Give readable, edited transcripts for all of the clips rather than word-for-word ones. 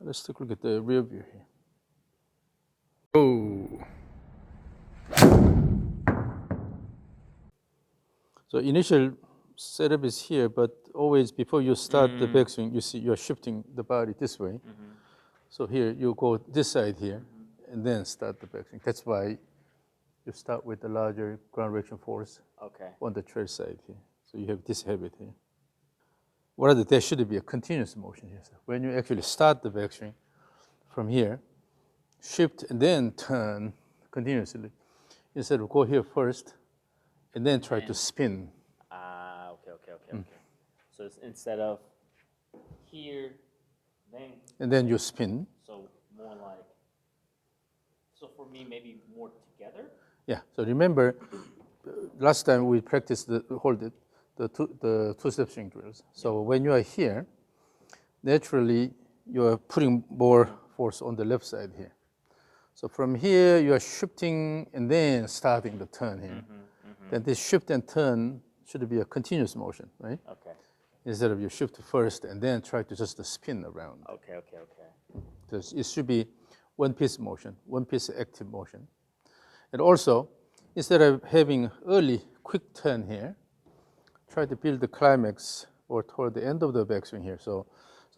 let's take a look at the rear view here. Oh. So initial setup is here, but always before you start the backswing, you see you're shifting the body this way. So here you go this side here, and then start the backswing. That's why you start with the larger ground reaction force on the trail side here. So you have this habit here. Rather, there should be a continuous motion here. So when you actually start the backswing from here, shift and then turn continuously. Instead of go here first and then try to spin. Okay. So it's instead of here, then. And then you spin. So more like. So for me, maybe more together. Yeah. So remember, last time we practiced the two-step swing drills. So when you are here, naturally you are putting more force on the left side here. So from here you are shifting and then starting the turn here. Then this shift and turn should be a continuous motion, right? Okay. Instead of you shift first and then try to just spin around. Okay. Because it should be one piece motion, one piece active motion. And also, instead of having early quick turn here, try to build the climax or toward the end of the backswing here. So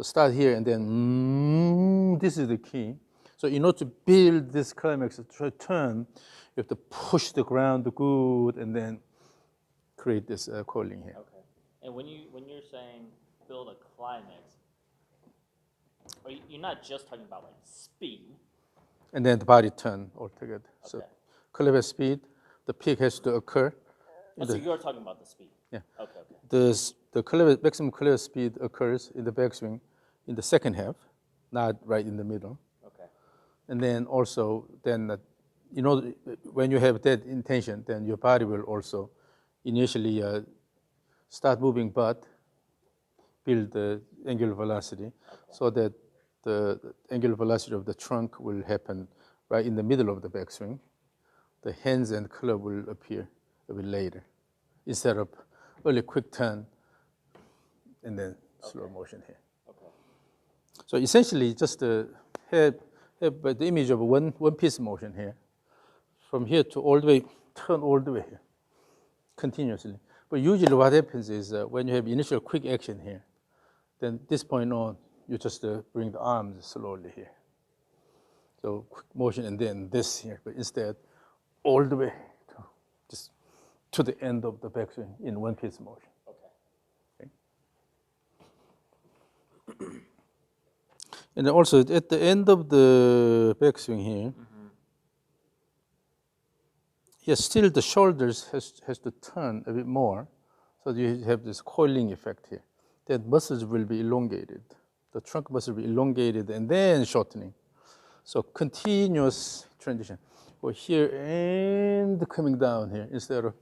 start here and then this is the key. So in order to build this climax, to turn, you have to push the ground good and then create this coiling here. Okay. And when you're saying build a climax, you're not just talking about like speed. And then the body turn altogether. Okay. So clever speed, the peak has to occur. So you're talking about the speed. Yeah. Okay. The maximum clever speed occurs in the backswing in the second half, not right in the middle. Okay. And then also, when you have that intention, then your body will also initially start moving, but build the angular velocity, so that the angular velocity of the trunk will happen right in the middle of the backswing. The hands and club will appear a bit later, instead of early quick turn and then slow motion here. Okay. So essentially, just have the image of one piece motion here, from here to all the way, turn all the way here, continuously. But usually what happens is when you have initial quick action here, then this point on, you just bring the arms slowly here. So quick motion and then this here, but instead, all the way to the end of the backswing in one piece motion. Okay. And then also at the end of the backswing here, yes, still the shoulders has to turn a bit more, so you have this coiling effect here. That muscles will be elongated. The trunk muscle will be elongated and then shortening. So continuous transition. Go here and coming down here instead of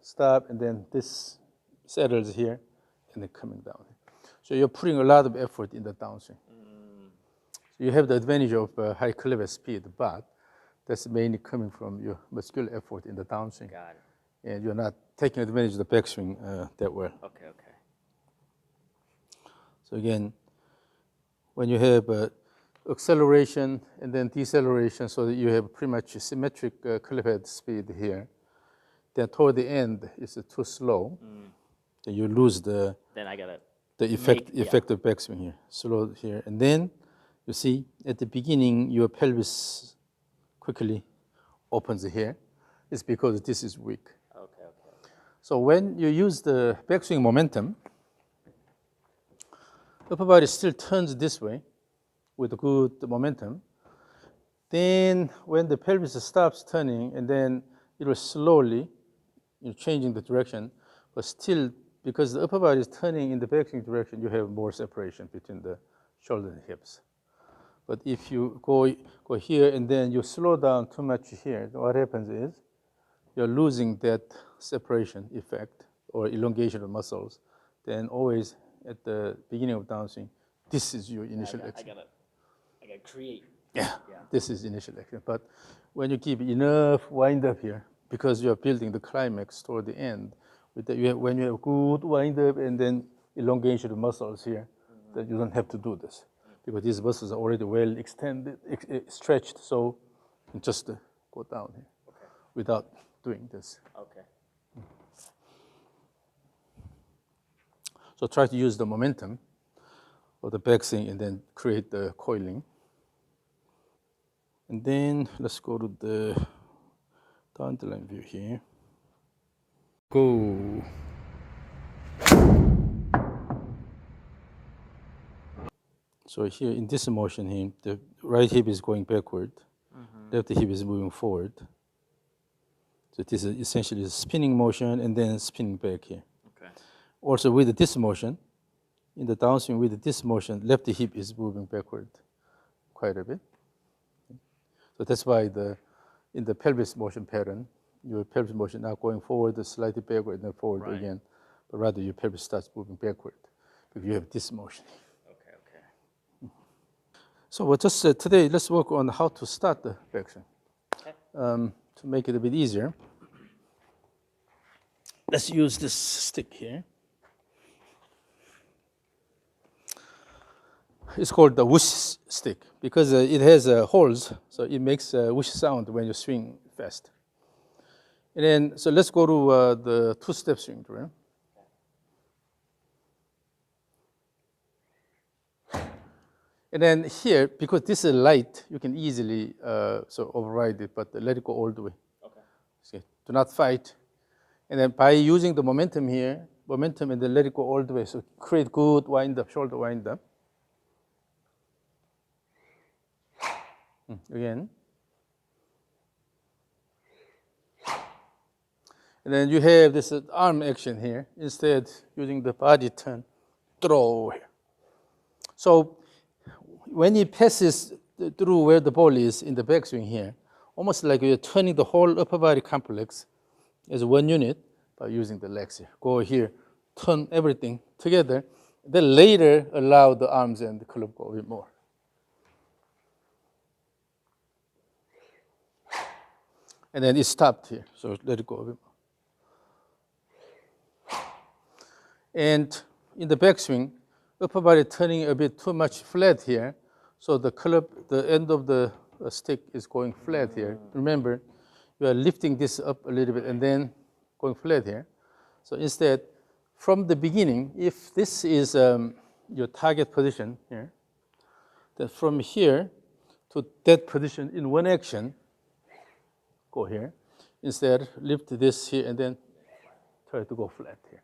stop and then this settles here and then coming down here. So you're putting a lot of effort in the downswing. So you have the advantage of high clever speed, but that's mainly coming from your muscular effort in the downswing. Got it. And you're not taking advantage of the backswing that well. Okay. So again, when you have acceleration and then deceleration, so that you have pretty much a symmetric clever head speed here, then toward the end it's too slow, then you lose the effect of backswing here. Slow here, and then you see at the beginning your pelvis quickly opens here. It's because this is weak. Okay. So when you use the backswing momentum, upper body still turns this way with good momentum. Then when the pelvis stops turning, and then it will slowly, changing the direction, but still, because the upper body is turning in the backswing direction, you have more separation between the shoulder and hips. But if you go here and then you slow down too much here, what happens is you're losing that separation effect or elongation of muscles. Then always at the beginning of downswing, this is your initial action. I gotta create. Yeah, this is initial action. But when you keep enough wind up here, because you are building the climax toward the end, when you have good wind up and then elongation of muscles here, then you don't have to do this. because these muscles are already well extended, stretched, so you can just go down here without doing this. Okay. So try to use the momentum of the backswing and then create the coiling. And then let's go to the down the line view here. Go. So here in this motion here, the right hip is going backward, left hip is moving forward. So this is essentially a spinning motion and then spinning back here. Okay. Also with this motion, in the downswing with this motion, left hip is moving backward quite a bit. So that's why in the pelvis motion pattern, your pelvis motion not going forward, slightly backward, and then forward Right. again, but rather your pelvis starts moving backward because you have this motion. Okay. Okay. So we'll just today, let's work on how to start the backswing. Okay. To make it a bit easier, let's use this stick here. It's called the whoosh stick because it has holes, so it makes a whoosh sound when you swing fast. And then, so let's go to the two-step swing drill. And then here, because this is light, you can easily so override it, but let it go all the way. Okay. Okay. Do not fight. And then by using the momentum here, momentum and then let it go all the way. So create good wind up, shoulder wind up. Again. And then you have this arm action here. Instead, using the body turn, throw here. So when it passes through where the ball is in the backswing here, almost like you're turning the whole upper body complex as one unit by using the legs here. Go here, turn everything together, then later allow the arms and the club go a bit more. And then it stopped here, so let it go a bit more. And in the backswing, upper body turning a bit too much flat here, so the club, the end of the stick is going flat here. Remember, you are lifting this up a little bit and then going flat here. So instead, from the beginning, if this is your target position here, then from here to that position in one action, go here. Instead, lift this here and then try to go flat here.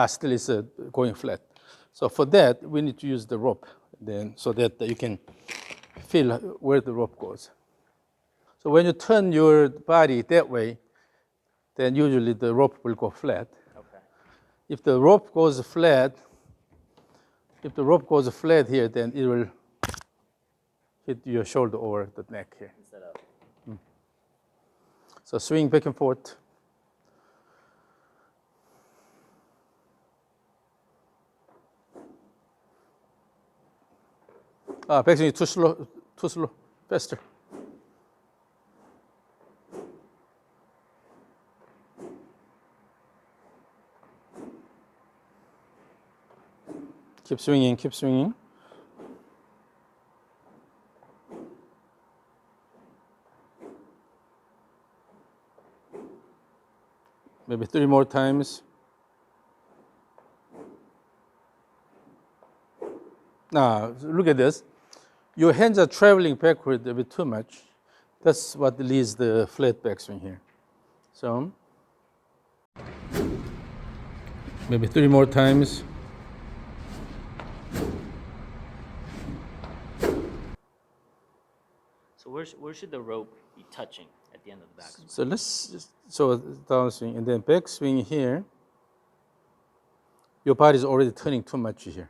Still is going flat. So for that, we need to use the rope then, so that you can feel where the rope goes. So when you turn your body that way, then usually the rope will go flat. Okay. If the rope goes flat here, then it will hit your shoulder or the neck here. Instead of. So swing back and forth. Backswing is too slow, faster. Keep swinging, keep swinging. Maybe 3 more times. Now, look at this. Your hands are traveling backward a bit too much. That's what leads the flat backswing here. So, maybe 3 more times. So where should the rope be touching at the end of the backswing? So let's just, so downswing and then backswing here. Your body is already turning too much here.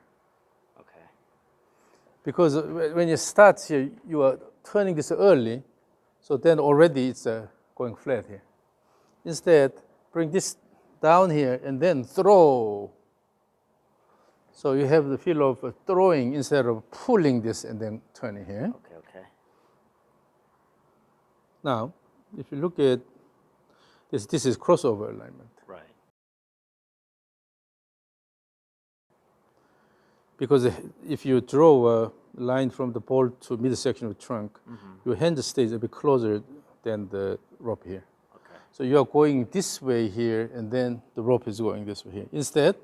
Okay. Because when you start here, you are turning this early, so then already it's going flat here. Instead, bring this down here and then throw. So you have the feel of throwing instead of pulling this and then turning here. Okay. Now, if you look at This is crossover alignment. Right. Because if you draw a line from the bolt to midsection of the trunk, your hand stays a bit closer than the rope here. Okay. So you are going this way here, and then the rope is going this way here. Instead,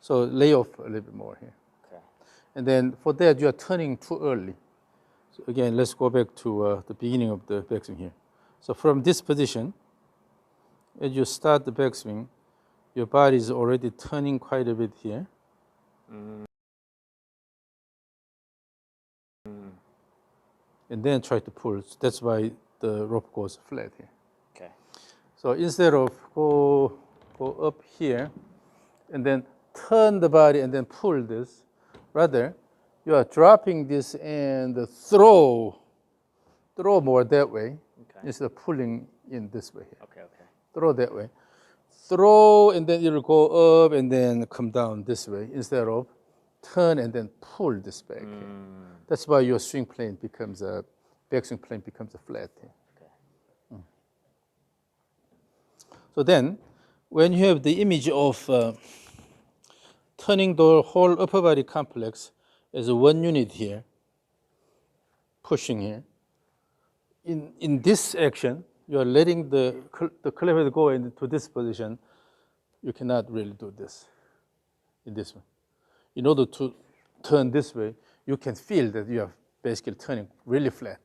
so lay off a little bit more here. Okay. And then for that, you are turning too early. So again, let's go back to the beginning of the backswing here. So from this position, as you start the backswing, your body is already turning quite a bit here. And then try to pull. So that's why the rope goes flat here. Okay. So instead of go up here and then turn the body and then pull this, rather you are dropping this and throw more that way instead of pulling in this way here. Okay. Okay. Throw that way. Throw and then it'll go up and then come down this way instead of turn and then pull this back here. That's why your swing plane becomes backswing plane becomes a flat here. Okay. So then, when you have the image of turning the whole upper body complex as a one unit here, pushing here, in this action, you are letting the clever go into this position. You cannot really do this in this one. In order to turn this way, you can feel that you are basically turning really flat.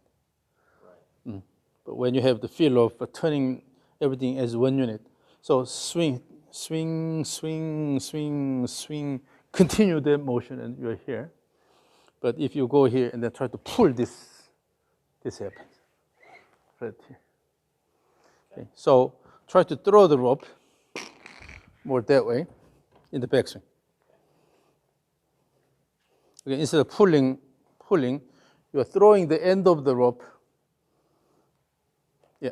Right. But when you have the feel of turning everything as one unit, so swing, swing, swing, swing, swing, continue that motion and you're here. But if you go here and then try to pull this happens right here. Okay. So try to throw the rope more that way in the backswing. Okay, instead of pulling, you are throwing the end of the rope. Yeah.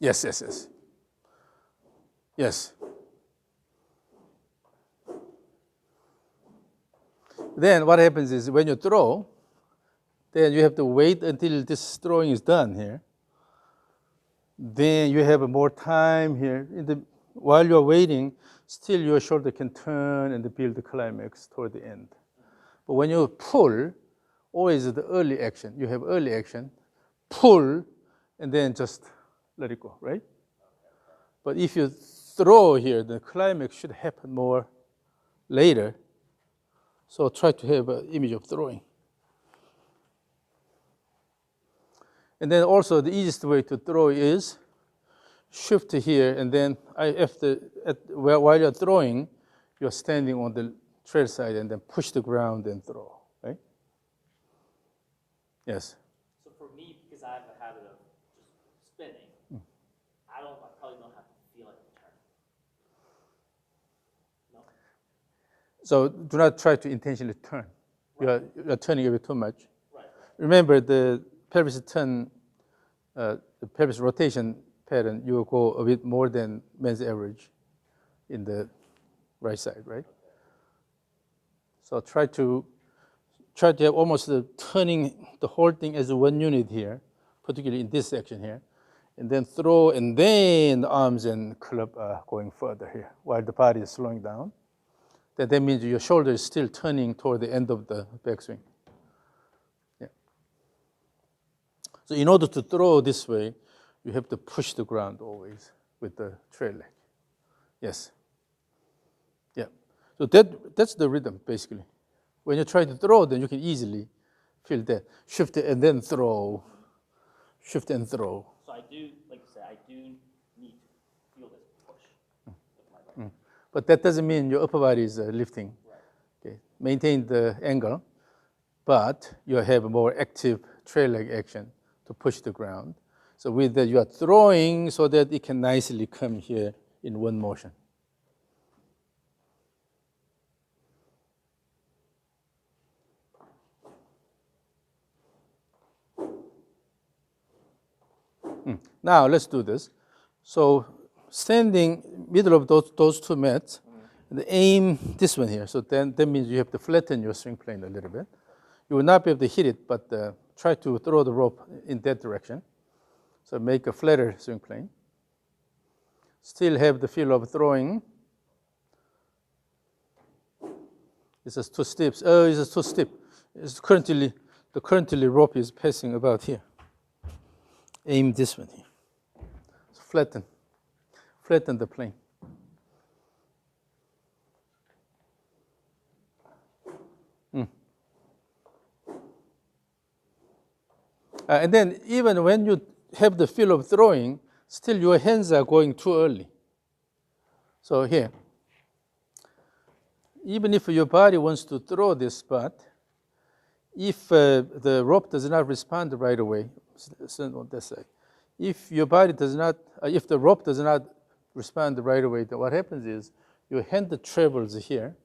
Yes. Yes. Then what happens is when you throw, then you have to wait until this throwing is done here. Then you have more time here. While you're waiting, still your shoulder can turn and build the climax toward the end. But when you pull, always the early action. You have early action, pull, and then just let it go, right? But if you throw here, the climax should happen more later. So try to have an image of throwing. And then also the easiest way to throw is shift here, and then while you're throwing, you're standing on the trail side and then push the ground and throw, right? Yes. So for me, because I have a habit of just spinning, I probably don't have to feel it turn. No. So do not try to intentionally turn. Right. You're turning a bit too much. Right. Remember the pelvis turn, the pelvis rotation pattern, you will go a bit more than men's average in the right side, right? So try to have almost turning the whole thing as one unit here, particularly in this section here, and then throw, and then the arms and club are going further here while the body is slowing down. That means your shoulder is still turning toward the end of the backswing. Yeah. So in order to throw this way, you have to push the ground always with the trail leg. Yes. Yeah. So that's the rhythm, basically. When you try to throw, then you can easily feel that. Shift it and then throw. Shift and throw. So I do, like you said, I do need to feel this push with my right. But that doesn't mean your upper body is lifting. Right. Okay. Maintain the angle, but you have a more active trail leg action to push the ground. So with that, you are throwing so that it can nicely come here in one motion. Now let's do this. So standing middle of those two mats, the aim this one here. So then that means you have to flatten your swing plane a little bit. You will not be able to hit it, but try to throw the rope in that direction. So make a flatter swing plane. Still have the feel of throwing. This is too steep. Oh, this is too steep. It's currently rope is passing about here. Aim this one here. So flatten the plane. And then even when you have the feel of throwing, still your hands are going too early. So here, even if your body wants to throw this spot, if the rope does not respond right away, on this side, if your body does not, if the rope does not respond right away, then what happens is your hand travels here,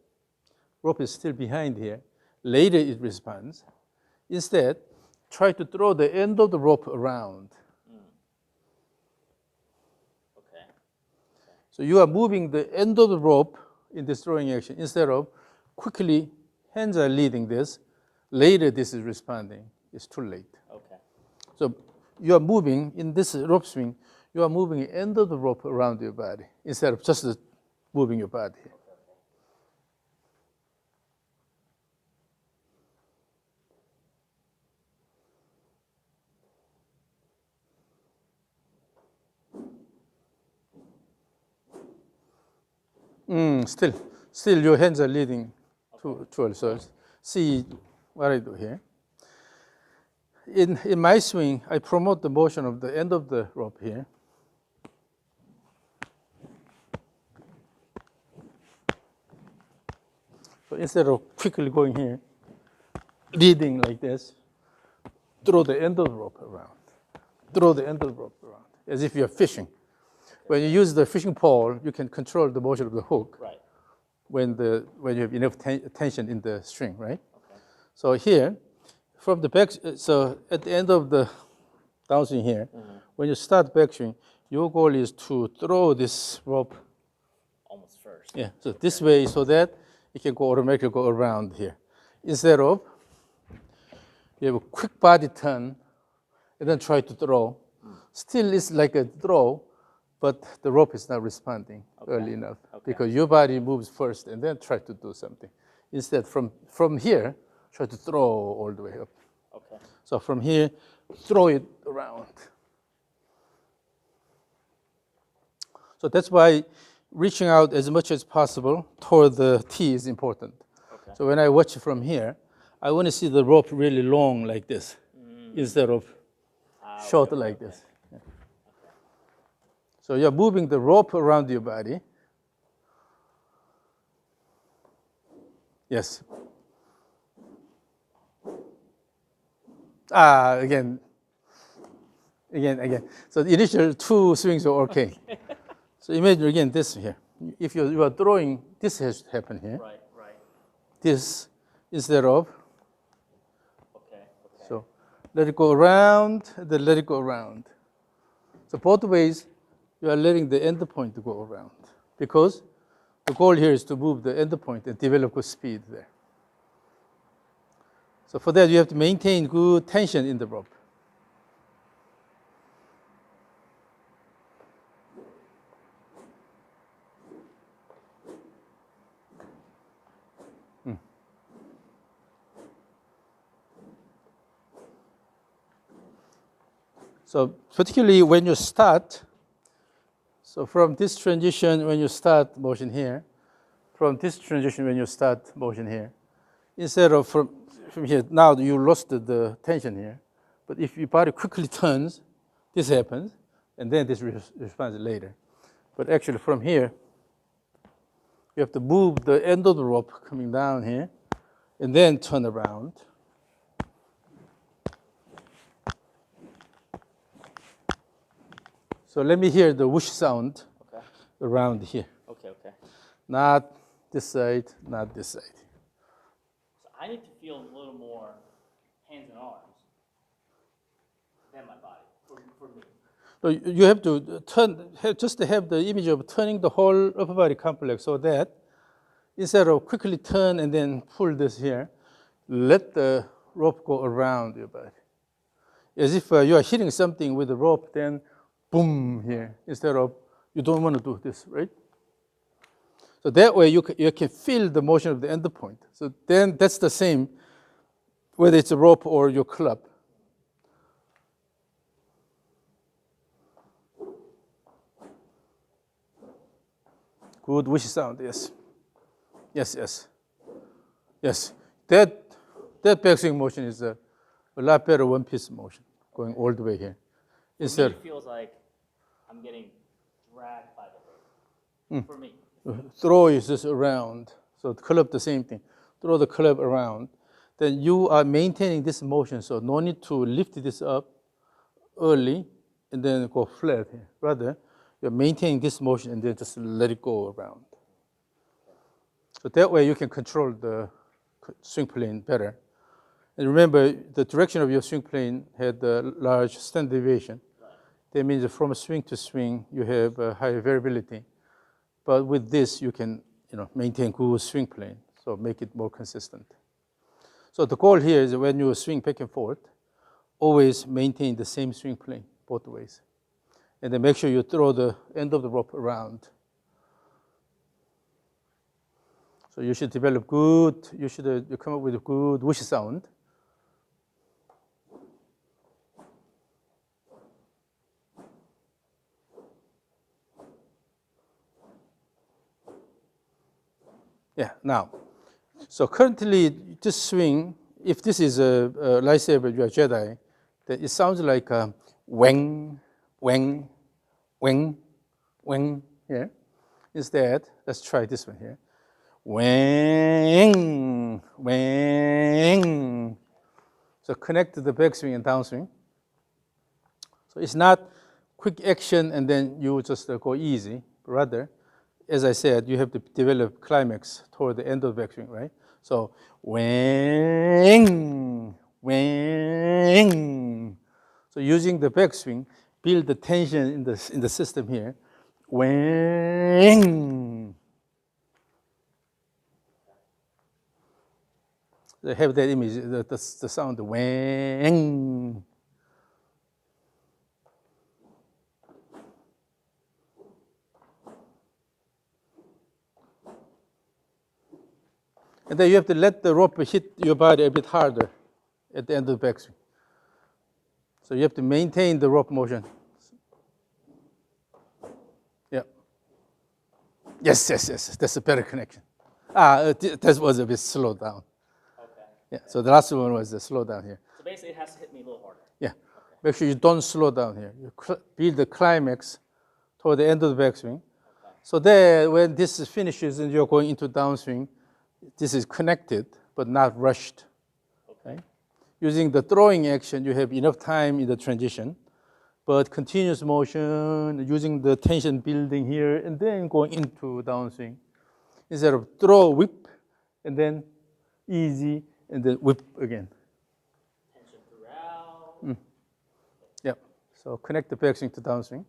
rope is still behind here, later it responds. Instead, try to throw the end of the rope around. Okay. So you are moving the end of the rope in this throwing action instead of quickly, hands are leading this, later this is responding. It's too late. Okay. So you are moving, in this rope swing, you are moving the end of the rope around your body instead of just moving your body. Still your hands are leading towards. So see what I do here. In my swing, I promote the motion of the end of the rope here. So instead of quickly going here, leading like this, throw the end of the rope around. Throw the end of the rope around, as if you're fishing. When you use the fishing pole, you can control the motion of the hook. Right. When you have enough tension in the string, right? Okay. So here, from the back, so at the end of the downswing here, when you start backswing, your goal is to throw this rope. Almost first. Yeah, so this way so that it can automatically go around here. Instead of, you have a quick body turn and then try to throw. Still it's like a throw, but the rope is not responding early enough because your body moves first and then try to do something. Instead, from here, try to throw all the way up. Okay. So from here, throw it around. So that's why reaching out as much as possible toward the tee is important. Okay. So when I watch from here, I want to see the rope really long like this instead of short like this. Yeah. So you're moving the rope around your body. Yes. Again. So the initial two swings are okay. So imagine again this here. If you are throwing, this has to happen here. Right. This instead of. Okay. So let it go around, then let it go around. So both ways, you are letting the end point to go around because the goal here is to move the end point and develop good speed there. So for that, you have to maintain good tension in the rope. So particularly when you start, so from this transition when you start motion here, from this transition when you start motion here, instead of from here, now you lost the tension here, but if your body quickly turns, this happens, and then this responds later. But actually from here, you have to move the end of the rope coming down here, and then turn around. So let me hear the whoosh sound around here. Okay. Not this side, not this side. So I need to feel a little more hands and arms than my body for me. So you have to just to have the image of turning the whole upper body complex so that instead of quickly turn and then pull this here, let the rope go around your body. as if you are hitting something with a rope, then boom here, instead of, you don't want to do this, right? So that way you can feel the motion of the end point. So then that's the same, whether it's a rope or your club. Good whoosh sound, yes. Yes, yes. Yes, that backswing motion is a lot better one-piece motion, going all the way here. For me, Instead, it feels like I'm getting dragged by the rope. For me. throw is just around. So the club, the same thing. Throw the club around. Then you are maintaining this motion, so no need to lift this up early and then go flat here. Rather, you're maintaining this motion and then just let it go around. So that way you can control the swing plane better. And remember, the direction of your swing plane had a large standard deviation. That means that from swing to swing, you have a higher variability. But with this, you can maintain good swing plane, so make it more consistent. So the goal here is when you swing back and forth, always maintain the same swing plane both ways. And then make sure you throw the end of the rope around. So you should develop good, you come up with a good whoosh sound. Yeah, now, so currently this swing, if this is a lightsaber, you are Jedi, then it sounds like a wang, wang, wang, wang here. Instead, let's try this one here. Wang, wang. So connect the backswing and downswing. So it's not quick action and then you just go easy. Rather, as I said, you have to develop climax toward the end of the backswing, right? So wang, wang. So using the backswing, build the tension in the system here. Wang. They have that image, the sound, wang. And then you have to let the rope hit your body a bit harder at the end of the backswing. So you have to maintain the rope motion. Yeah. Yes, yes, yes. That's a better connection. That was a bit slow down. Okay. Yeah. So the last one was the slow down here. So basically, it has to hit me a little harder. Yeah. Okay. Make sure you don't slow down here. You build the climax toward the end of the backswing. Okay. So there, when this finishes and you're going into downswing, this is connected but not rushed. Okay. Using the throwing action, you have enough time in the transition, but continuous motion, using the tension building here, and then going into downswing. Instead of throw, whip, and then easy, and then whip again. Tension throughout. Yep. So connect the backswing to downswing.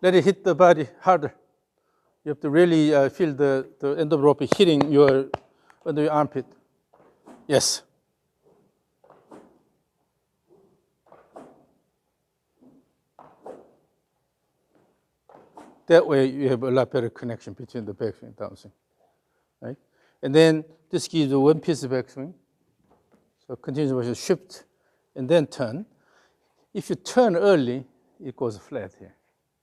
Let it hit the body harder. You have to really feel the end of the rope hitting under your armpit. Yes. That way you have a lot better connection between the backswing and downswing, right? And then this gives you one piece of backswing. So continuous motion, shift, and then turn. If you turn early, it goes flat here.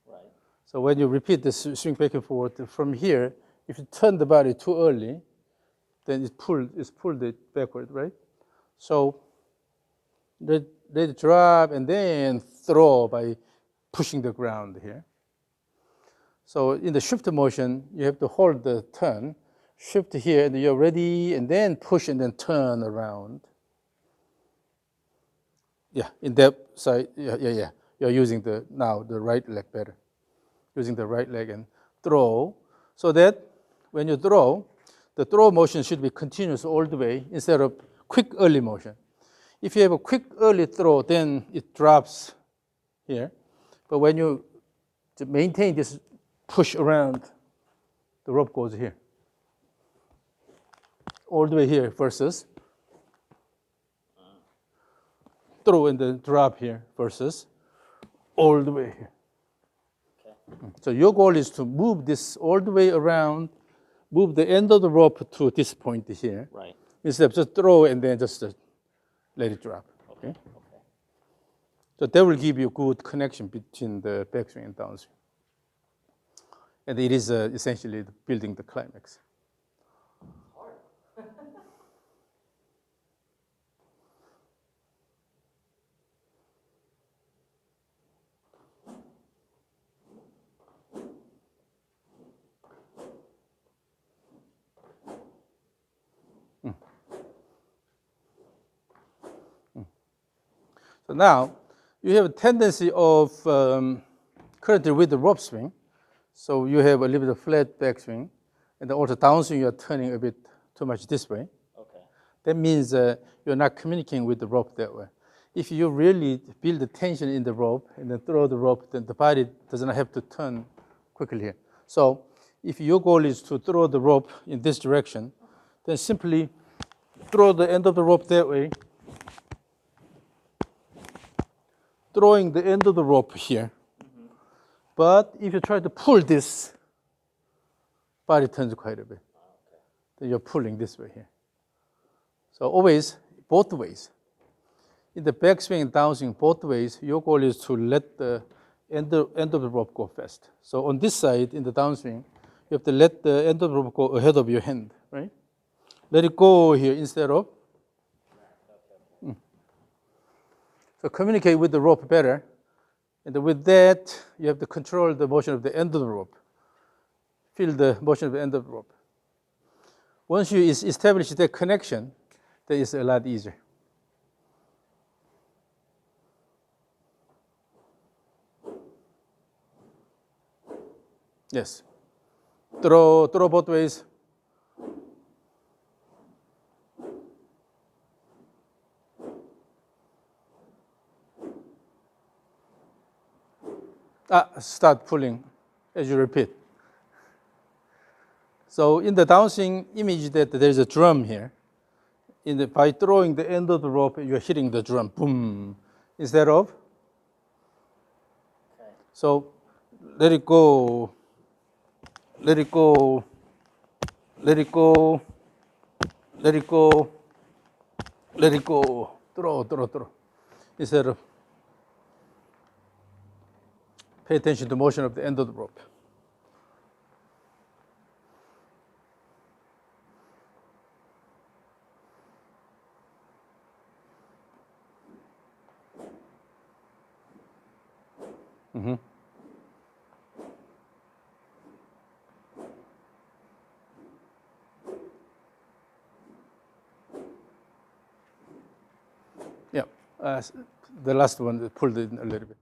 Right. So when you repeat the swing back and forth from here, if you turn the body too early, then it's pulled it backward, right? So let it drop and then throw by pushing the ground here. So in the shift motion, you have to hold the turn, shift here, and you're ready, and then push and then turn around. Yeah, in that side, yeah. You're using the right leg better. Using the right leg and throw, so that when you throw, the throw motion should be continuous all the way instead of quick early motion. If you have a quick early throw, then it drops here. But when you to maintain this push around, the rope goes here. All the way here versus throw and then drop here versus all the way here. Okay. So your goal is to move this all the way around, move the end of the rope to this point here. Right. Instead of just throw and then just let it drop. Okay? Okay. So that will give you a good connection between the backswing and downswing. And it is essentially building the climax. Hard. So now you have a tendency of currently with the rope swing. So you have a little bit of flat backswing, and then also downswing you are turning a bit too much this way. Okay. That means you're not communicating with the rope that way. If you really build the tension in the rope and then throw the rope, then the body does not have to turn quickly here. So if your goal is to throw the rope in this direction, then simply throw the end of the rope that way, throwing the end of the rope here. Mm-hmm. But if you try to pull this, body turns quite a bit. Okay. Then you're pulling this way here. So always, both ways. In the backswing and downswing, both ways, your goal is to let the end of the rope go fast. So on this side, in the downswing, you have to let the end of the rope go ahead of your hand, right? Let it go here instead of. So communicate with the rope better. And with that, you have to control the motion of the end of the rope. Feel the motion of the end of the rope. Once you establish that connection, then it's a lot easier. Yes. Throw both ways. Start pulling as you repeat. So in the downswing, image that there's a drum here. By throwing the end of the rope, you're hitting the drum, boom, instead of. Okay. So let it go, let it go, let it go, let it go, let it go, throw. Instead of pay attention to the motion of the end of the rope. Mm-hmm. Yeah, the last one pulled it a little bit.